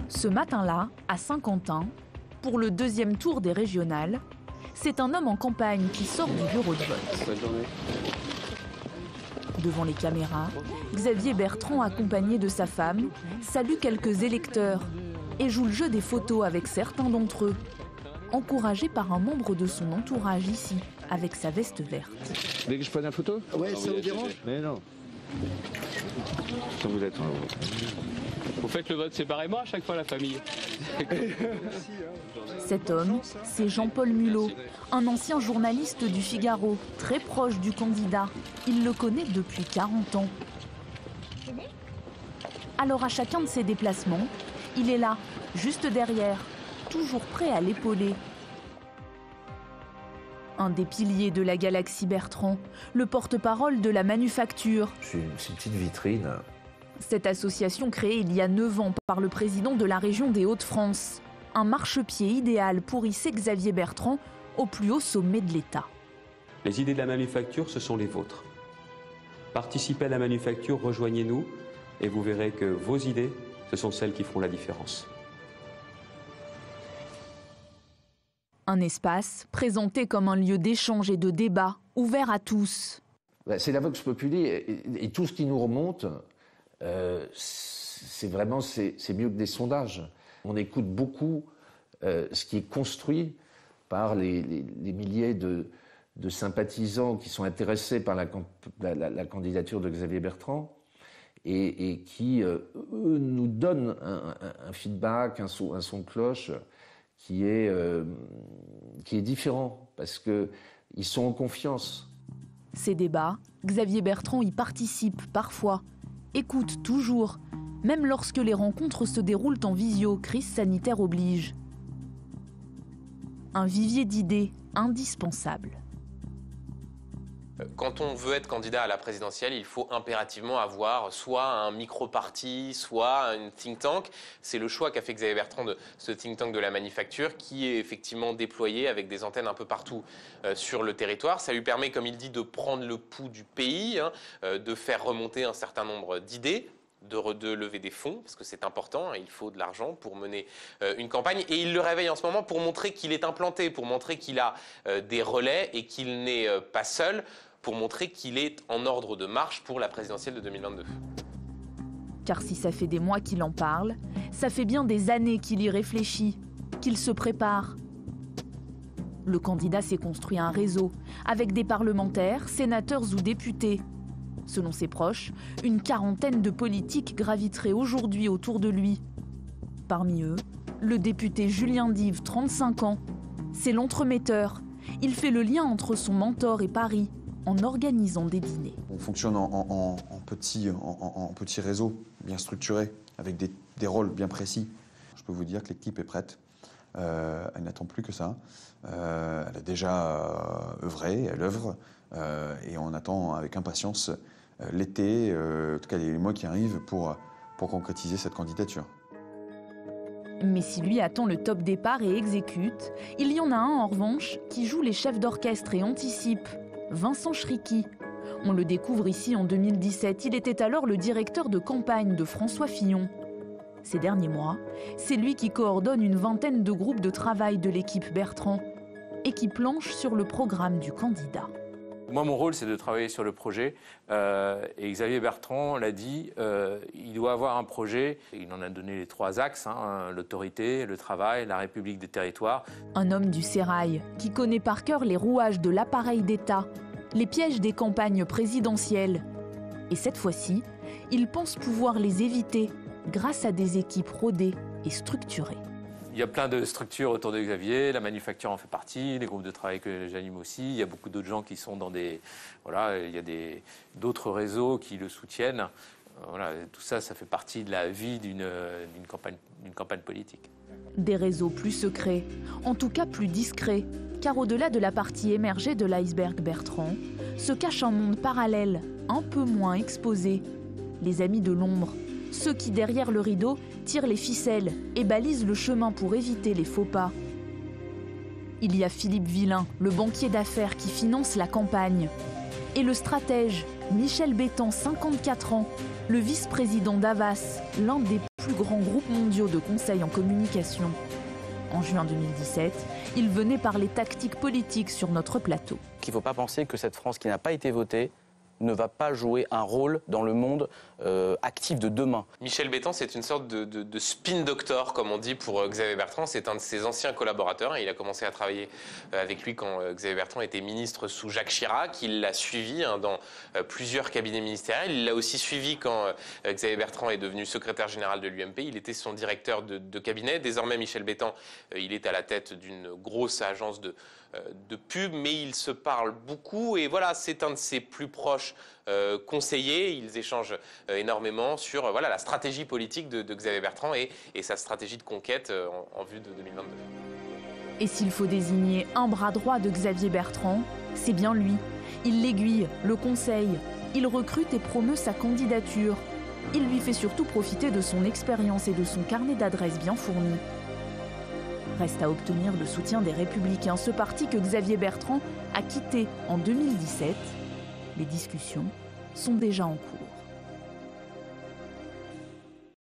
Ce matin-là, à Saint-Quentin, pour le deuxième tour des régionales, c'est un homme en campagne qui sort du bureau de vote. Bonne journée. Devant les caméras, Xavier Bertrand, accompagné de sa femme, salue quelques électeurs et joue le jeu des photos avec certains d'entre eux, encouragé par un membre de son entourage ici, avec sa veste verte. Vous voulez que je prenne la photo? Ouais, ça vous dérange? Mais non. Quand vous êtes... Vous faites le vote séparément à chaque fois, la famille. Cet homme, c'est Jean-Paul Mulot, un ancien journaliste du Figaro, très proche du candidat. Il le connaît depuis 40 ans. Alors à chacun de ses déplacements, il est là, juste derrière, toujours prêt à l'épauler. Un des piliers de la galaxie Bertrand, le porte-parole de la Manufacture. C'est une petite vitrine. Cette association créée il y a 9 ans par le président de la région des Hauts-de-France. Un marchepied idéal pour hisser Xavier Bertrand au plus haut sommet de l'État. Les idées de la Manufacture, ce sont les vôtres. Participez à la Manufacture, rejoignez-nous et vous verrez que vos idées, ce sont celles qui feront la différence. Un espace présenté comme un lieu d'échange et de débat, ouvert à tous. C'est la Vox Populi et tout ce qui nous remonte, c'est mieux que des sondages. On écoute beaucoup ce qui est construit par les milliers de sympathisants qui sont intéressés par la candidature de Xavier Bertrand et qui, eux, nous donnent un feedback, un son de cloche qui est différent parce qu'ils sont en confiance. Ces débats, Xavier Bertrand y participe parfois, écoute toujours, même lorsque les rencontres se déroulent en visio, crise sanitaire oblige. Un vivier d'idées indispensable. Quand on veut être candidat à la présidentielle, il faut impérativement avoir soit un micro-parti, soit une think tank. C'est le choix qu'a fait Xavier Bertrand de ce think tank de la Manufacture, qui est effectivement déployé avec des antennes un peu partout sur le territoire. Ça lui permet, comme il dit, de prendre le pouls du pays, de faire remonter un certain nombre d'idées, de lever des fonds, parce que c'est important, il faut de l'argent pour mener une campagne. Et il le réveille en ce moment pour montrer qu'il est implanté, pour montrer qu'il a des relais et qu'il n'est pas seul, pour montrer qu'il est en ordre de marche pour la présidentielle de 2022. Car si ça fait des mois qu'il en parle, ça fait bien des années qu'il y réfléchit, qu'il se prépare. Le candidat s'est construit un réseau, avec des parlementaires, sénateurs ou députés. Selon ses proches, une quarantaine de politiques graviteraient aujourd'hui autour de lui. Parmi eux, le député Julien Dive, 35 ans. C'est l'entremetteur. Il fait le lien entre son mentor et Paris, en organisant des dîners. On fonctionne en petit réseau bien structuré, avec des rôles bien précis. Je peux vous dire que l'équipe est prête. Elle n'attend plus que ça. Elle a déjà œuvré, elle œuvre, et on attend avec impatience l'été, en tout cas les mois qui arrivent, pour concrétiser cette candidature. Mais si lui attend le top départ et exécute, il y en a un en revanche qui joue les chefs d'orchestre et anticipe. Vincent Schricky. On le découvre ici en 2017. Il était alors le directeur de campagne de François Fillon. Ces derniers mois, c'est lui qui coordonne une vingtaine de groupes de travail de l'équipe Bertrand et qui planche sur le programme du candidat. Moi, mon rôle, c'est de travailler sur le projet. Et Xavier Bertrand l'a dit, il doit avoir un projet. Il en a donné les 3 axes, l'autorité, le travail, la République des territoires. Un homme du sérail qui connaît par cœur les rouages de l'appareil d'État, les pièges des campagnes présidentielles. Et cette fois-ci, il pense pouvoir les éviter grâce à des équipes rodées et structurées. Il y a plein de structures autour de Xavier, la Manufacture en fait partie, les groupes de travail que j'anime aussi. Il y a beaucoup d'autres gens qui sont dans des... Voilà, il y a d'autres réseaux qui le soutiennent. Voilà, tout ça, ça fait partie de la vie d'une campagne politique. Des réseaux plus secrets, en tout cas plus discrets, car au-delà de la partie émergée de l'iceberg Bertrand, se cache un monde parallèle, un peu moins exposé. Les amis de l'ombre, ceux qui, derrière le rideau, tirent les ficelles et balisent le chemin pour éviter les faux pas. Il y a Philippe Villain, le banquier d'affaires qui finance la campagne. Et le stratège, Michel Bétan, 54 ans, le vice-président d'Havas, l'un des plus grands groupes mondiaux de conseil en communication. En juin 2017, il venait parler tactique politique sur notre plateau. Il ne faut pas penser que cette France qui n'a pas été votée ne va pas jouer un rôle dans le monde actif de demain. Michel Bétan, c'est une sorte de spin doctor, comme on dit pour Xavier Bertrand. C'est un de ses anciens collaborateurs. Il a commencé à travailler avec lui quand Xavier Bertrand était ministre sous Jacques Chirac. Il l'a suivi dans plusieurs cabinets ministériels. Il l'a aussi suivi quand Xavier Bertrand est devenu secrétaire général de l'UMP. Il était son directeur de cabinet. Désormais, Michel Bétan, il est à la tête d'une grosse agence de pub, mais ils se parlent beaucoup. Et voilà, c'est un de ses plus proches conseillers. Ils échangent énormément sur la stratégie politique de Xavier Bertrand et sa stratégie de conquête en vue de 2022. Et s'il faut désigner un bras droit de Xavier Bertrand, c'est bien lui. Il l'aiguille, le conseille, il recrute et promeut sa candidature. Il lui fait surtout profiter de son expérience et de son carnet d'adresses bien fourni. Reste à obtenir le soutien des Républicains, ce parti que Xavier Bertrand a quitté en 2017. Les discussions sont déjà en cours.